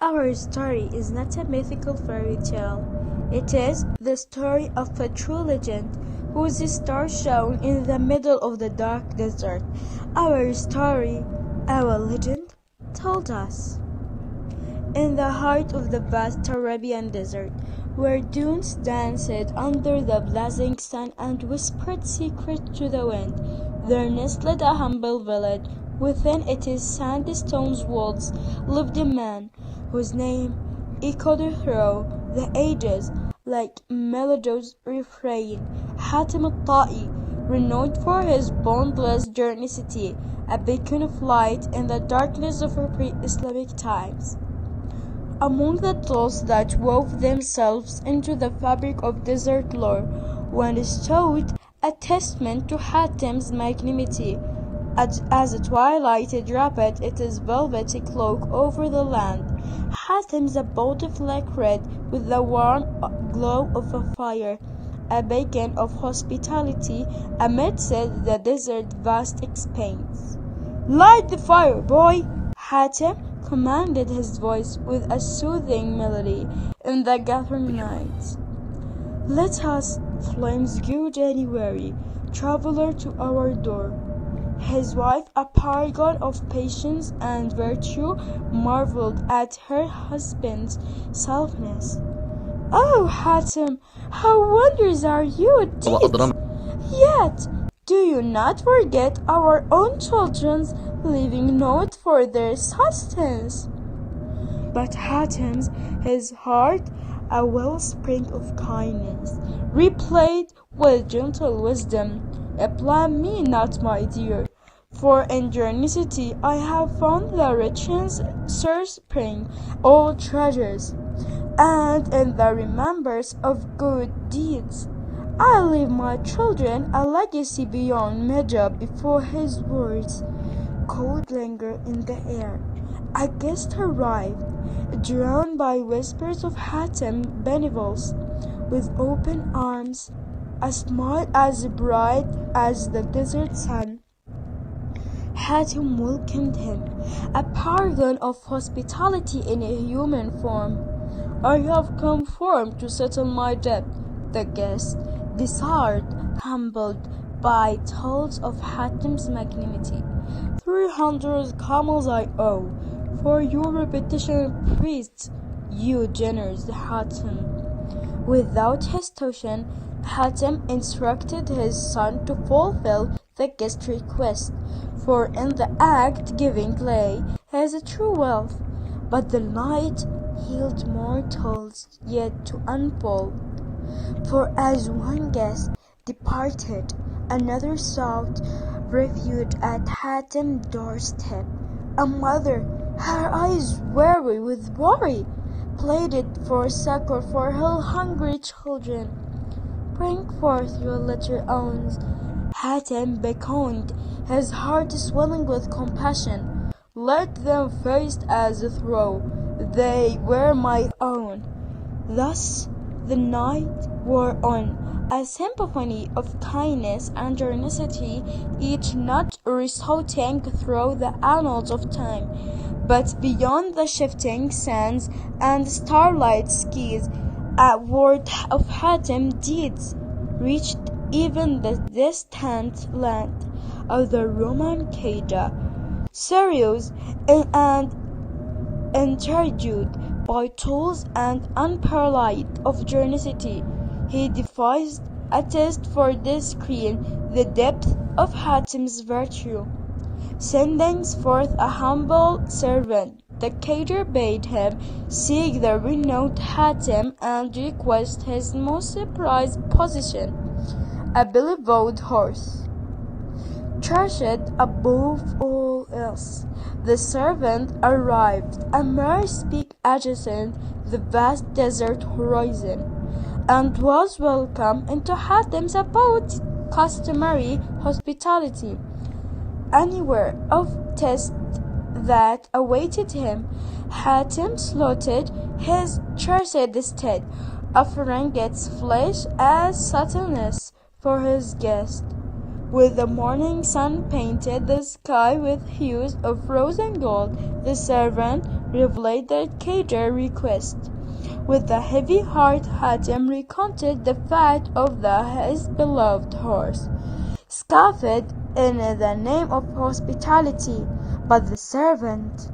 Our story is not a mythical fairy tale. It is the story of a true legend whose star shone in the middle of the dark desert. Our story, our legend, told us. In the heart of the vast Arabian desert, where dunes danced under the blazing sun and whispered secrets to the wind, there nestled a humble village. Within its sandstone walls lived a man whose name echoed through the ages like melodious refrain. Hatim al-Ta'i, renowned for his boundless generosity, a beacon of light in the darkness of pre-Islamic times. Among the tools that wove themselves into the fabric of desert lore, one stood a testament to Hatim's magnanimity. As the twilight wrapped its velvety cloak over the land, Hatim's abode flickered with the warm glow of a fire, a beacon of hospitality amidst the desert's vast expanse. "Light the fire, boy!" Hatim commanded, his voice with a soothing melody in the gathering night. "Let us flames guide any weary traveler to our door." His wife, a paragon of patience and virtue, marveled at her husband's selflessness. "Oh, Hatim, how wondrous are your deeds! Yet do you not forget our own children's leaving naught for their sustenance." But Hatim's, his heart a wellspring of kindness, replied with gentle wisdom, "Blame me not, my dear, for in generosity I have found the richest spring all treasures, and in the remembrance of good deeds I leave my children a legacy beyond measure." Before his words could linger in the air, a guest arrived, drawn by whispers of Hatim's benevolence, with open arms, a smile as bright as the desert sun. Hatim welcomed him, a paragon of hospitality in a human form. "I have come forth to settle my debt," the guest desired, humbled by tales of Hatim's magnanimity. 300 camels I owe for your repetition priests, you generous Hatim." Without hesitation, Hatim instructed his son to fulfill the guest's request, for in the act giving lay his true wealth. But the night held more tales yet to unfold, for as one guest departed, another sought refuge at Hatim's doorstep. A mother, her eyes weary with worry, pleaded for succor for her hungry children. "Bring forth your little ones," Hatim beckoned, his heart swelling with compassion. "Let them feast as though they were my own." Thus the night wore on, a symphony of kindness and generosity, each not resounding through the annals of time, but beyond the shifting sands and starlight skies, a word of Hatim's deeds reached even the distant land of the Roman Caesar. Serious and intrigued by tools and unparalleled of generosity, he devised a test for discerning the depth of Hatim's virtue. Sending forth a humble servant, the Caesar bade him seek the renowned Hatim and request his most prized possession, a beloved horse, cherished above all else. The servant arrived a mere speck adjacent the vast desert horizon, and was welcomed into Hatim's abode, customary hospitality. Unaware of test that awaited him, Hatim slaughtered his cherished steed, offering its flesh as sustenance for his guest. With the morning sun painted the sky with hues of rose and gold, the servant revealed their Qadr request. With a heavy heart, Hatim recounted the fate of his beloved horse, scoffed in the name of hospitality, but the servant,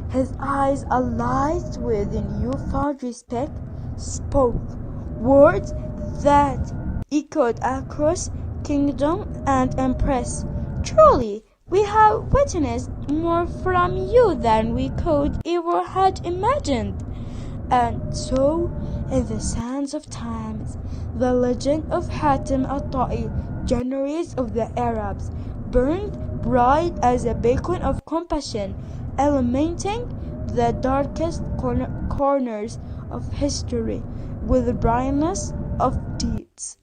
his eyes alight with newfound respect, spoke words that echoed across kingdom and empress. Truly, we have witnessed more from you than we could ever had imagined. And so, in the sands of times, the legend of Hatim al-Ta'i, generals of the Arabs, burned bright as a beacon of compassion, illuminating the darkest corners of history with the brightness of deeds.